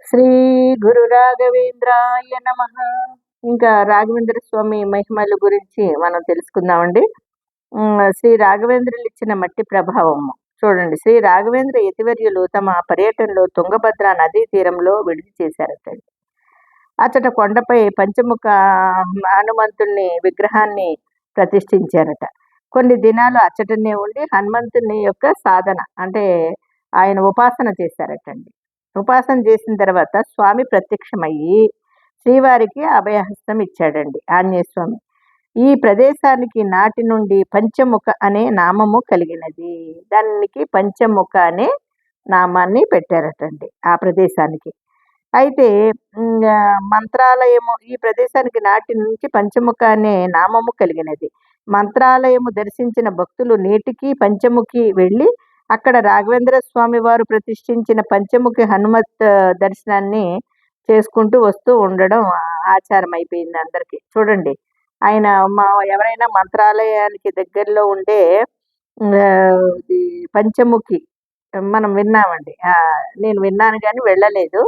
శ్రీ గురు రాఘవేంద్రాయ నమ. ఇంకా రాఘవేంద్ర స్వామి మహిమల గురించి మనం తెలుసుకుందామండి. శ్రీ రాఘవేంద్రులు ఇచ్చిన మట్టి ప్రభావం చూడండి. శ్రీ రాఘవేంద్ర యతివర్యులు తమ పర్యటనలో తుంగభద్ర నదీ తీరంలో విడిది చేశారటండి. అచ్చట కొండపై పంచముఖ హనుమంతుని విగ్రహాన్ని ప్రతిష్ఠించారట. కొన్ని దినాలు అచ్చటనే ఉండి హనుమంతుని యొక్క సాధన అంటే ఆయన ఉపాసన చేశారటండి. ఉపాసన చేసిన తర్వాత స్వామి ప్రత్యక్షమయ్యి శ్రీవారికి అభయహస్తం ఇచ్చాడండి ఆంజనేయ స్వామి. ఈ ప్రదేశానికి నాటి నుండి పంచముఖ అనే నామము కలిగినది. దానికి పంచముఖ అనే నామాన్ని పెట్టారటండి ఆ ప్రదేశానికి. అయితే మంత్రాలయము ఈ ప్రదేశానికి నాటి నుంచి పంచముఖ అనే నామము కలిగినది. మంత్రాలయము దర్శించిన భక్తులు నేటికి పంచముఖి వెళ్ళి అక్కడ రాఘవేంద్ర స్వామి వారు ప్రతిష్ఠించిన పంచముఖి హనుమత్ దర్శనాన్ని చేసుకుంటూ వస్తూ ఉండడం ఆచారం అయిపోయింది అందరికీ. చూడండి, ఆయన ఎవరైనా మంత్రాలయానికి దగ్గరలో ఉండే పంచముఖి మనం విన్నామండి. నేను విన్నాను కానీ వెళ్ళలేదు.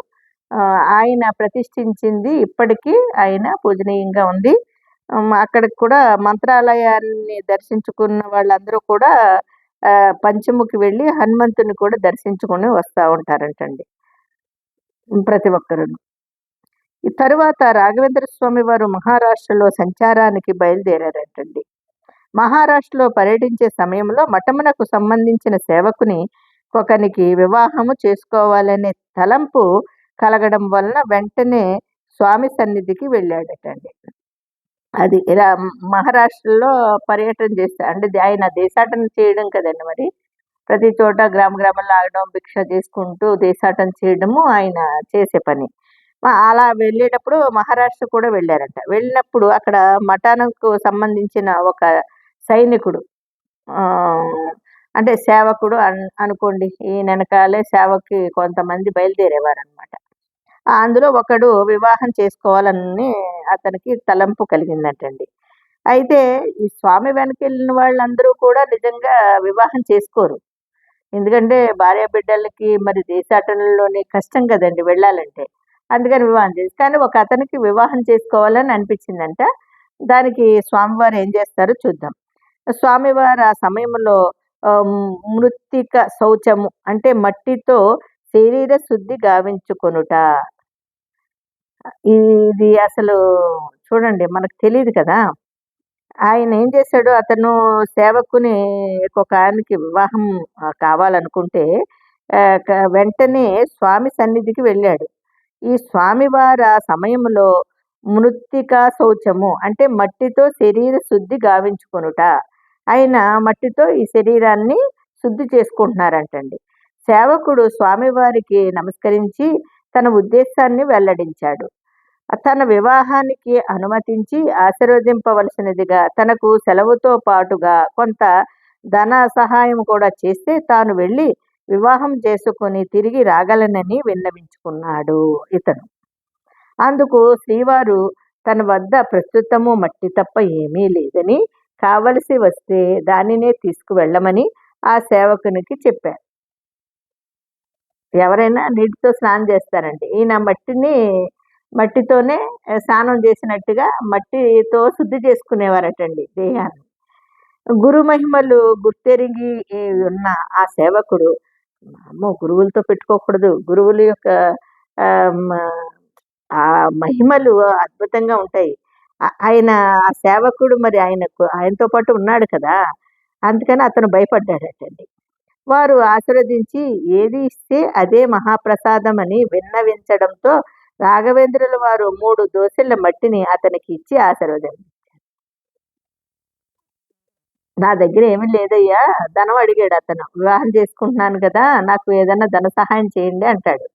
ఆయన ప్రతిష్ఠించింది ఇప్పటికీ ఆయన పూజనీయంగా ఉంది. అక్కడికి కూడా మంత్రాలయాన్ని దర్శించుకున్న వాళ్ళందరూ కూడా పంచముఖి వెళ్ళి హనుమంతుని కూడా దర్శించుకొని వస్తూ ఉంటారంటండి ప్రతి ఒక్కరు. ఈ తరువాత రాఘవేంద్ర స్వామి వారు మహారాష్ట్రలో సంచారానికి బయలుదేరారటండి. మహారాష్ట్రలో పర్యటించే సమయంలో మఠమునకు సంబంధించిన సేవకుని ఒకనికి వివాహము చేసుకోవాలనే తలంపు కలగడం వలన వెంటనే స్వామి సన్నిధికి వెళ్ళాడటండి. అది ఇలా మహారాష్ట్రలో పర్యటన చేస్తా అంటే ఆయన దేశాటన చేయడం కదండి. మరి ప్రతి చోట గ్రామాల్లో ఆగడం, భిక్ష చేసుకుంటూ దేశాటన చేయడము ఆయన చేసే పని. అలా వెళ్ళేటప్పుడు మహారాష్ట్ర కూడా వెళ్ళారట. వెళ్ళినప్పుడు అక్కడ మఠానికి సంబంధించిన ఒక సైనికుడు అంటే సేవకుడు అనుకోండి, ఈ వెనకాలే సేవకి కొంతమంది బయలుదేరేవారనమాట. అందులో ఒకడు వివాహం చేసుకోవాలని అతనికి తలంపు కలిగిందటండి. అయితే ఈ స్వామి వెనకెళ్ళిన వాళ్ళందరూ కూడా నిజంగా వివాహం చేసుకోరు. ఎందుకంటే భార్య బిడ్డలకి మరి దేశాటనలోనే కష్టం కదండి వెళ్ళాలంటే. అందుకని వివాహం చేసి కానీ ఒక అతనికి వివాహం చేసుకోవాలని అనిపించిందంట. దానికి స్వామివారు ఏం చేస్తారో చూద్దాం. స్వామివారు ఆ సమయంలో మృత్తిక శౌచము అంటే మట్టితో శరీర శుద్ధి గావించుకొనుట. ఇది అసలు చూడండి, మనకు తెలియదు కదా. ఆయన ఏం చేశాడు, అతను సేవకుని ఒక ఆయనకి వివాహం కావాలనుకుంటే వెంటనే స్వామి సన్నిధికి వెళ్ళాడు. ఈ స్వామివారు ఆ సమయంలో మృత్తికా శౌచము అంటే మట్టితో శరీర శుద్ధి గావించుకొనుట. ఆయన మట్టితో ఈ శరీరాన్ని శుద్ధి చేసుకుంటున్నారంటండి. సేవకుడు స్వామివారికి నమస్కరించి తన ఉద్దేశాన్ని వెల్లడించాడు. తన వివాహానికి అనుమతించి ఆశీర్వదింపవలసినదిగా తనకు సెలవుతో పాటుగా కొంత ధన సహాయం కూడా చేస్తే తాను వెళ్ళి వివాహం చేసుకుని తిరిగి రాగలనని విన్నవించుకున్నాడు ఇతను. అందుకు శ్రీవారు తన వద్ద ప్రస్తుతము మట్టి తప్ప ఏమీ లేదని, కావలసి వస్తే దానినే తీసుకువెళ్ళమని ఆ సేవకునికి చెప్పారు. ఎవరైనా నీటితో స్నానం చేస్తారండి. ఈయన మట్టితోనే స్నానం చేసినట్టుగా మట్టితో శుద్ధి చేసుకునేవారటండి దేహాన్ని. గురు మహిమలు గుర్తెరిగి ఉన్న ఆ సేవకుడు, అమ్మో గురువులతో పెట్టుకోకూడదు, గురువుల యొక్క ఆ మహిమలు అద్భుతంగా ఉంటాయి. ఆయన ఆ సేవకుడు మరి ఆయనతో పాటు ఉన్నాడు కదా, అందుకని అతను భయపడ్డాడటండి. వారు ఆశీర్వదించి ఏది ఇస్తే అదే మహాప్రసాదం అని విన్నవించడంతో రాఘవేంద్రుల వారు 3 దోసెళ్ల మట్టిని అతనికి ఇచ్చి ఆశీర్వదించారు. నా దగ్గర ఏమీ లేదయ్యా, ధనం అడిగాడు అతను. వివాహం చేసుకుంటున్నాను కదా, నాకు ఏదైనా ధన సహాయం చేయండి అంటాడు.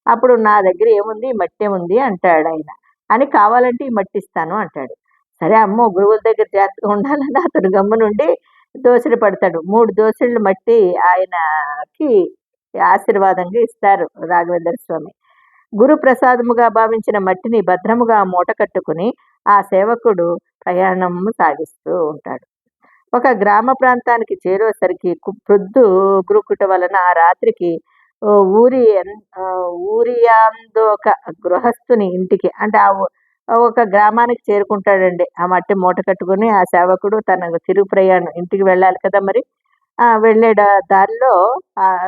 అప్పుడు నా దగ్గర ఏముంది, మట్టే ఉంది అంటాడు ఆయన. అని కావాలంటే ఈ మట్టి ఇస్తాను అంటాడు. సరే అమ్మో గురువుల దగ్గర జాగ్రత్తగా ఉండాలని అతను గమ్మునుండి దోసెలు పడతాడు. 3 దోసెళ్ళు మట్టి ఆయనకి ఆశీర్వాదంగా ఇస్తారు రాఘవేంద్ర స్వామి. గురు ప్రసాదముగా భావించిన మట్టిని భద్రముగా మూట కట్టుకుని ఆ సేవకుడు ప్రయాణం సాగిస్తూ ఉంటాడు. ఒక గ్రామ ప్రాంతానికి చేరేసరికి ప్రొద్దు గురుకుట వలన ఆ రాత్రికి ఊరియాందో ఒక గృహస్థుని ఇంటికి అంటే ఒక గ్రామానికి చేరుకుంటాడండి. ఆ మట్టి మూట కట్టుకొని ఆ సేవకుడు తన తిరుగు ప్రయాణం ఇంటికి వెళ్ళాలి కదా మరి. వెళ్ళే దారిలో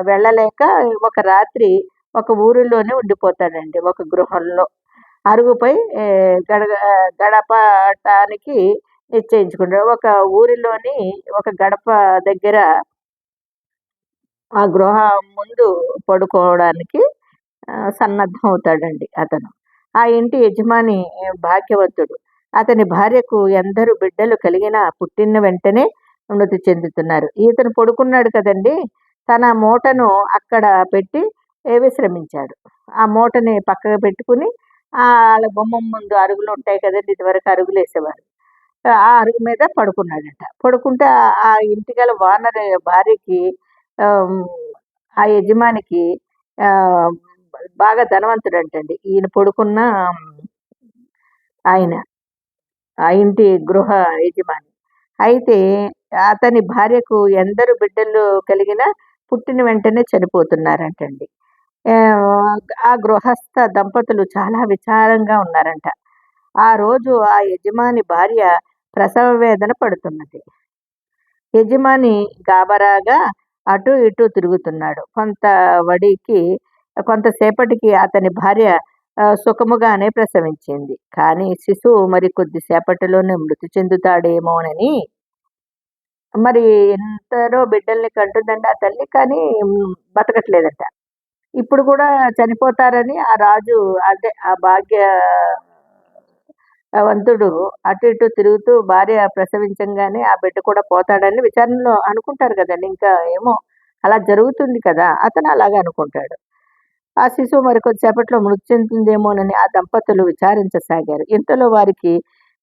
వెళ్ళలేక ఒక రాత్రి ఒక ఊరిలోనే ఉండిపోతాడండి. ఒక గృహంలో. అరుగుపై గడపటానికి నిశ్చయించుకుంటాడు. ఒక ఊరిలోని ఒక గడప దగ్గర ఆ గృహం ముందు పడుకోవడానికి సన్నద్ధం అవుతాడండి అతను. ఆ ఇంటి యజమాని భాగ్యవంతుడు. అతని భార్యకు ఎందరు బిడ్డలు కలిగినా పుట్టిన వెంటనే మృతి చెందుతున్నారు. ఇతను పడుకున్నాడు కదండీ! తన మూటను అక్కడ పెట్టి విశ్రమించాడు. ఆ మూటని పక్కకు పెట్టుకుని ఆళ్ళ గుమ్మం ముందు అరుగులుంటాయి కదండీ! ఇదివరకు అరుగులేసేవారు. ఆ అరుగు మీద పడుకున్నాడట. పడుకుంటే ఆ ఇంటిగల ఓనర్ భార్యకి ఆహ్, ఆ యజమానికి ఆహ్, బాగా ధనవంతుడంటండి. ఈయన పడుకున్న ఆయన. ఆ ఇంటి గృహ యజమాని. అయితే అతని భార్యకు ఎందరు బిడ్డలు కలిగినా పుట్టిన వెంటనే చనిపోతున్నారంటండి. ఆహ్, ఆ గృహస్థ దంపతులు చాలా విచారంగా ఉన్నారంట. ఆ రోజు ఆ యజమాని భార్య ప్రసవ వేదన పడుతున్నది. యజమాని గాబరాగా అటూ ఇటూ తిరుగుతున్నాడు. కొంతసేపటికి అతని భార్య సుఖముగానే ప్రసవించింది. కానీ శిశువు మరి కొద్ది సేపటిలోనే మృతి చెందుతాడేమోనని మరి ఎందరో బిడ్డల్ని కంటుందండి ఆ తల్లి. కానీ బతకట్లేదట. ఇప్పుడు కూడా చనిపోతారని ఆ రాజు అంటే ఆ వంతుడు అటు ఇటు తిరుగుతూ భార్య ప్రసవించంగానే ఆ బిడ్డ కూడా పోతాడని విచారణలో అనుకుంటారు కదండీ! ఇంకా ఏమో అలా జరుగుతుంది కదా! అతను అలాగే అనుకుంటాడు. ఆ శిశువు మరి కొద్దిసేపట్లో మృతి చెందుతుందేమోనని ఆ దంపతులు విచారించసాగారు. ఇంతలో వారికి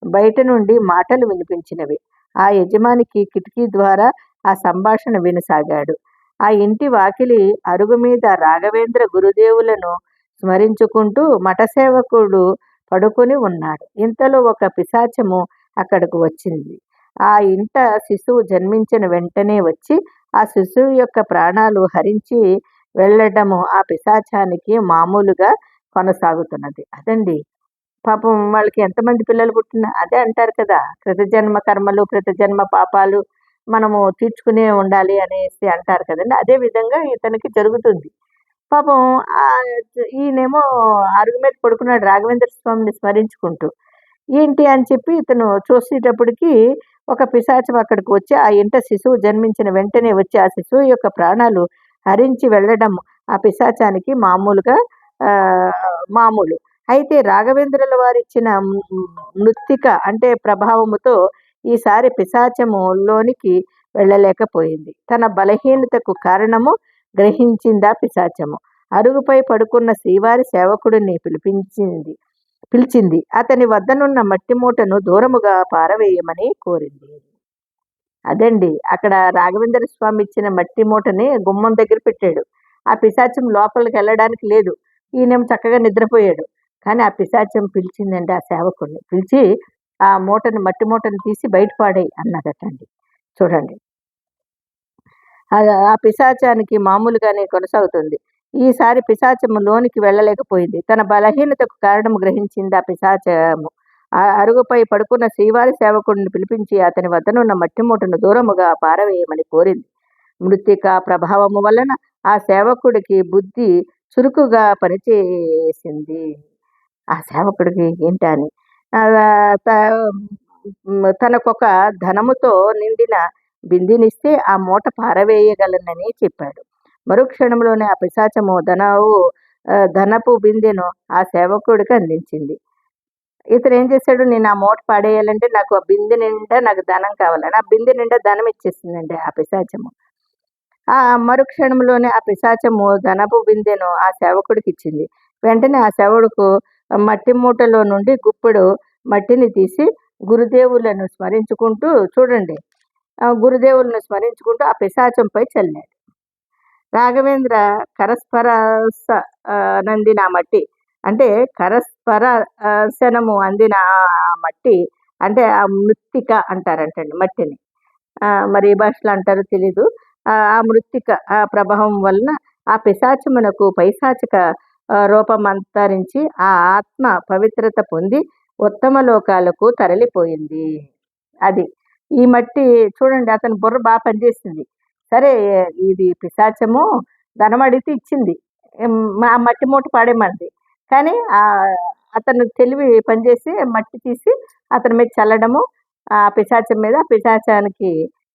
బయట నుండి మాటలు వినిపించినవి. ఆ యజమానికి కిటికీ ద్వారా ఆ సంభాషణ వినసాగాడు. ఆ ఇంటి వాకిలి అరుగు మీద రాఘవేంద్ర గురుదేవులను స్మరించుకుంటూ మఠసేవకుడు పడుకొని ఉన్నాడు. ఇంతలో ఒక పిశాచము అక్కడకు వచ్చింది. ఆ ఇంట శిశువు జన్మించిన వెంటనే వచ్చి ఆ శిశువు యొక్క ప్రాణాలు హరించి వెళ్ళడము ఆ పిశాచానికి మామూలుగా కొనసాగుతున్నది. అదండి. పాపం వాళ్ళకి ఎంతమంది పిల్లలు పుట్టినా అదే అంటారు కదా! కృతజన్మ కర్మలు, కృతజన్మ పాపాలు మనము తీర్చుకునే ఉండాలి అనేసి అంటారు కదండీ! అదే విధంగా ఇతనికి జరుగుతుంది. పాపం ఈయనేమో అరుగు మీద పడుకున్నాడు రాఘవేంద్ర స్వామిని స్మరించుకుంటూ. ఏంటి అని చెప్పి ఇతను చూసేటప్పటికి ఒక పిశాచం అక్కడికి వచ్చి ఆ ఇంట శిశువు జన్మించిన వెంటనే వచ్చి ఆ శిశువు యొక్క ప్రాణాలు హరించి వెళ్ళడం ఆ పిశాచానికి మామూలు. అయితే రాఘవేంద్రుల వారిచ్చిన మృత్తిక అంటే ప్రభావముతో ఈసారి పిశాచము లోనికి వెళ్ళలేకపోయింది. తన బలహీనతకు కారణము గ్రహించిందా పిశాచము. అరుగుపై పడుకున్న శ్రీవారి సేవకుడిని పిలిచింది. అతని వద్దనున్న మట్టి మూటను దూరముగా పారవేయమని కోరింది. అదండి. అక్కడ రాఘవేంద్ర స్వామి ఇచ్చిన మట్టి మూటని గుమ్మం దగ్గర పెట్టాడు. ఆ పిశాచం లోపలికెళ్ళడానికి లేదు. ఈయనేమో చక్కగా నిద్రపోయాడు. కానీ ఆ పిశాచం పిలిచిందండి ఆ సేవకుడిని. పిలిచి ఆ మట్టి మూటను తీసి బయట పాడేయి అన్నదటండి. చూడండి. ఆ పిశాచానికి మామూలుగానే కొనసాగుతుంది. ఈసారి పిశాచము లోనికి వెళ్ళలేకపోయింది. తన బలహీనతకు కారణం గ్రహించింది ఆ పిశాచము. అరుగుపై పడుకున్న శ్రీవారి సేవకుడిని పిలిపించి అతని వద్దనున్న మట్టి మూటను దూరముగా పారవేయమని కోరింది. మృత్తిక ప్రభావము వలన ఆ సేవకుడికి బుద్ధి చురుకుగా పనిచేసింది. ఆ సేవకుడికి ఏంటని తనకొక ధనముతో నిండిన బిందెనిస్తే ఆ మూట పారవేయగలనని చెప్పాడు. మరుక్షణంలోనే ఆ పిశాచము ధనపు బిందెను ఆ సేవకుడికి అందించింది. ఇతను ఏం చేశాడు, నేను ఆ మూట పాడేయాలంటే నాకు ఆ బిందె నిండా నాకు ధనం కావాలని ఆ బిందె నిండా ధనం ఇచ్చేసిందండి ఆ పిశాచము. ఆ మరుక్షణంలోనే ఆ పిశాచము ధనపు బిందెను ఆ సేవకుడికి ఇచ్చింది. వెంటనే ఆ సేవకుడు మట్టి మూటలో నుండి గుప్పెడు మట్టిని తీసి గురుదేవులను స్మరించుకుంటూ చూడండి గురుదేవులను స్మరించుకుంటూ ఆ పిశాచంపై చల్లాడు. రాఘవేంద్ర కరస్పరస నందిన ఆ మట్టి అంటే కరస్పరసనము అందిన ఆ మట్టి అంటే ఆ మృత్తిక అంటారంటండి మట్టిని. మరి ఏ భాషలో అంటారో తెలీదు. ఆ మృత్తిక ఆ ప్రభావం వలన ఆ పిశాచమునకు పైశాచిక రూపమంతరించి ఆ ఆత్మ పవిత్రత పొంది ఉత్తమ లోకాలకు తరలిపోయింది. అది. ఈ మట్టి చూడండి, అతని బుర్ర పనిచేసింది. సరే, ఇది పిశాచము ధనం అడిగితే ఇచ్చింది. ఆ మట్టి మూట పాడేయమంది. కానీ అతను తెలివి పనిచేసి మట్టి తీసి అతని మీద చల్లడము, ఆ పిశాచం మీద, ఆ పిశాచానికి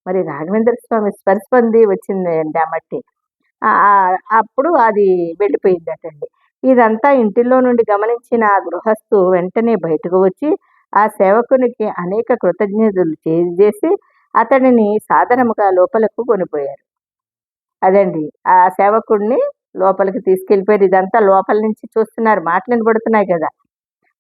మరి రాఘవేంద్ర స్వామి స్పర్శ పొంది వచ్చిందండి ఆ మట్టి. అప్పుడు అది వెళ్ళిపోయిందటండి. ఇదంతా ఇంటిలో నుండి గమనించిన ఆ గృహస్థు వెంటనే బయటకు వచ్చి ఆ సేవకునికి అనేక కృతజ్ఞతలు తెలియజేసి అతడిని సాదరముగా లోపలకు కొనిపోయారు. అదండి. ఆ సేవకుడిని లోపలికి తీసుకెళ్ళిపోయారు. ఇదంతా లోపల నుంచి చూస్తున్నారు. మాటలు వినబడుతున్నాయి కదా!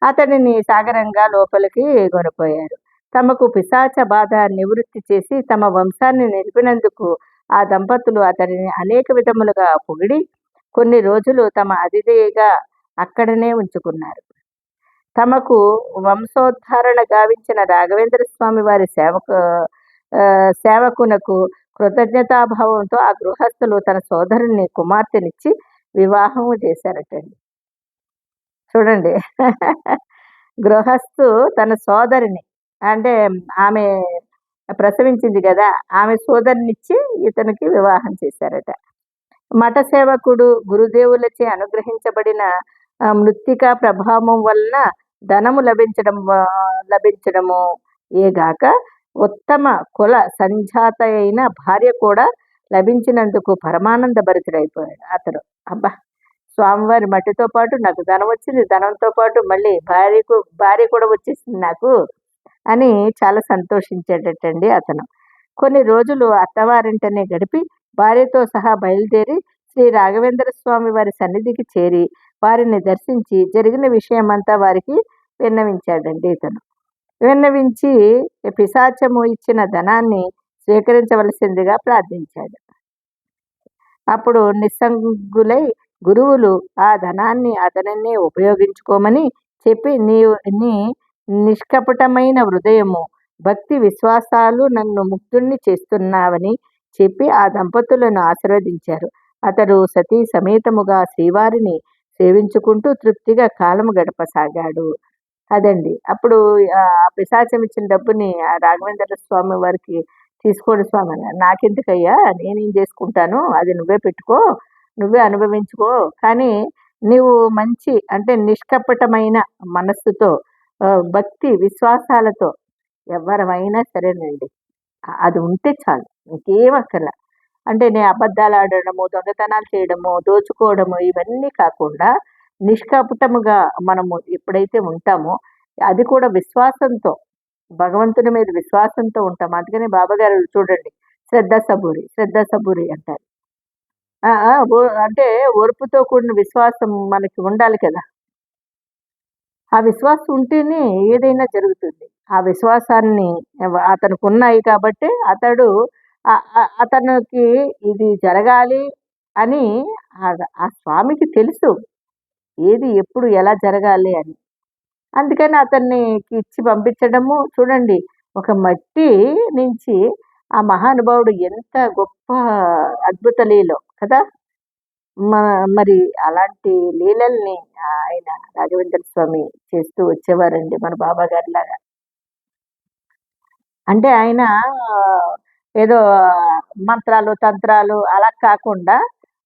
అతడిని సాగరంగా లోపలికి కొనిపోయారు. తమకు పిశాచ బాధ నివృత్తి చేసి తమ వంశాన్ని నిలిపినందుకు ఆ దంపతులు అతడిని అనేక విధములుగా పొగిడి కొన్ని రోజులు తమ అతిథిగా అక్కడనే ఉంచుకున్నారు. తమకు వంశోద్ధారణ గావించిన రాఘవేంద్ర స్వామి వారి సేవకునకు కృతజ్ఞతాభావంతో ఆ గృహస్థులు తన సోదరుని కుమార్తెనిచ్చి వివాహము చేశారటండి. చూడండి. గృహస్థు తన సోదరిని, అంటే ఆమె ప్రసవించింది కదా, ఆమె సోదరినిచ్చి ఇతనికి వివాహం చేశారట. మఠ సేవకుడు గురుదేవులచే అనుగ్రహించబడిన మృత్తికా ప్రభావం వలన ధనము లభించడము ఏగాక ఉత్తమ కుల సంజాత అయిన భార్య కూడా లభించినందుకు పరమానంద భరితుడైపోయాడు అతడు. అబ్బా, స్వామివారి మట్టితో పాటు నాకు ధనం వచ్చింది, ధనంతో పాటు మళ్ళీ భార్య కూడా వచ్చేసింది నాకు అని చాలా సంతోషించేటట్టండి అతను. కొన్ని రోజులు అత్తవారింటనే గడిపి భార్యతో సహా బయలుదేరి శ్రీ రాఘవేంద్ర స్వామి వారి సన్నిధికి చేరి వారిని దర్శించి జరిగిన విషయమంతా వారికి విన్నవించాడండి ఇతను. విన్నవించి పిశాచము ఇచ్చిన ధనాన్ని స్వీకరించవలసిందిగా ప్రార్థించాడు. అప్పుడు నిస్సంగులై గురువులు ఆ ధనాన్ని అతనినే ఉపయోగించుకోమని చెప్పి నీ నిష్కపటమైన హృదయము, భక్తి విశ్వాసాలు నన్ను ముక్తుణ్ణి చేస్తున్నావని చెప్పి ఆ దంపతులను ఆశీర్వదించారు. అతడు సతీ సమేతముగా శ్రీవారిని సేవించుకుంటూ తృప్తిగా కాలము గడపసాగాడు. అదండి. అప్పుడు ఆ పిశాచం ఇచ్చిన డబ్బుని ఆ రాఘవేంద్ర స్వామి వారికి, తీసుకోండి స్వామి అన్నారు. నాకెందుకయ్యా, నేనేం చేసుకుంటాను, అది నువ్వే పెట్టుకో, నువ్వే అనుభవించుకో, కానీ నీవు మంచి అంటే నిష్కపటమైన మనస్సుతో భక్తి విశ్వాసాలతో ఎవరమైనా సరేనండి, అది ఉంటే చాలు, ఇంకేం అక్కర్లా. అంటే నేను అబద్ధాలు ఆడడము, దొంగతనాలు చేయడము, దోచుకోవడము ఇవన్నీ కాకుండా నిష్కపటముగా మనము ఎప్పుడైతే ఉంటామో, అది కూడా విశ్వాసంతో, భగవంతుని మీద విశ్వాసంతో ఉంటాం. అందుకని బాబాగారు చూడండి, శ్రద్ధ సబూరి అంటారు. అంటే ఓర్పుతో కూడిన విశ్వాసం మనకి ఉండాలి కదా. ఆ విశ్వాసం ఉంటేనే ఏదైనా జరుగుతుంది. ఆ విశ్వాసాన్ని అతనికి ఉన్నాయి కాబట్టి అతనికి ఇది జరగాలి అని ఆ స్వామికి తెలుసు, ఏది ఎప్పుడు ఎలా జరగాలి అని. అందుకని అతన్ని ఇచ్చి పంపించడము. చూడండి, ఒక మట్టి నుంచి ఆ మహానుభావుడు ఎంత గొప్ప అద్భుత లీలో కదా. మరి అలాంటి లీలల్ని ఆయన రాఘవేంద్ర స్వామి చేస్తూ వచ్చేవారండి మన బాబా గారిలాగా. అంటే ఆయన ఏదో మంత్రాలు తంత్రాలు అలా కాకుండా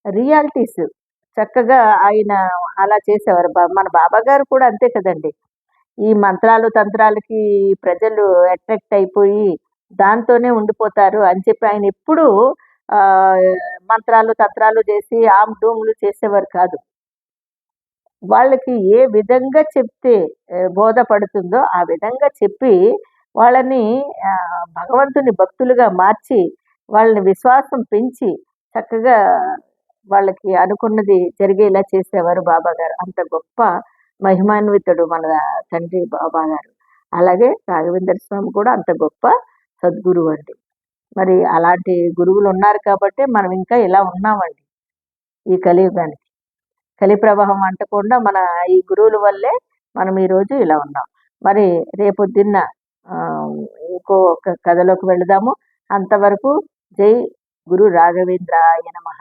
రియాలిటీస్ చక్కగా ఆయన అలా చేసేవారు. మన బాబా గారు కూడా అంతే కదండి. ఈ మంత్రాలు తంత్రాలకి ప్రజలు అట్రాక్ట్ అయిపోయి దాంతోనే ఉండిపోతారు అని చెప్పి ఆయన ఎప్పుడూ మంత్రాలు తంత్రాలు చేసి ఆమ్ డూములు చేసేవారు కాదు. వాళ్ళకి ఏ విధంగా చెప్తే బోధపడుతుందో ఆ విధంగా చెప్పి వాళ్ళని భగవంతుని భక్తులుగా మార్చి వాళ్ళని విశ్వాసం పెంచి చక్కగా వాళ్ళకి అనుకున్నది జరిగేలా చేసేవారు బాబా గారు. అంత గొప్ప మహిమాన్వితుడు మన తండ్రి బాబా గారు. అలాగే రాఘవేంద్ర స్వామి కూడా అంత గొప్ప సద్గురువు అండి. మరి అలాంటి గురువులు ఉన్నారు కాబట్టి మనం ఇంకా ఇలా ఉన్నామండి ఈ కలియుగానికి. కలి ప్రవాహం అంటకుండా మన ఈ గురువుల వల్లే మనం ఈరోజు ఇలా ఉన్నాం. మరి రేపొద్దున్న ఇంకో కథలోకి వెళదాము. అంతవరకు జై గురు రాఘవేంద్రాయ నమః.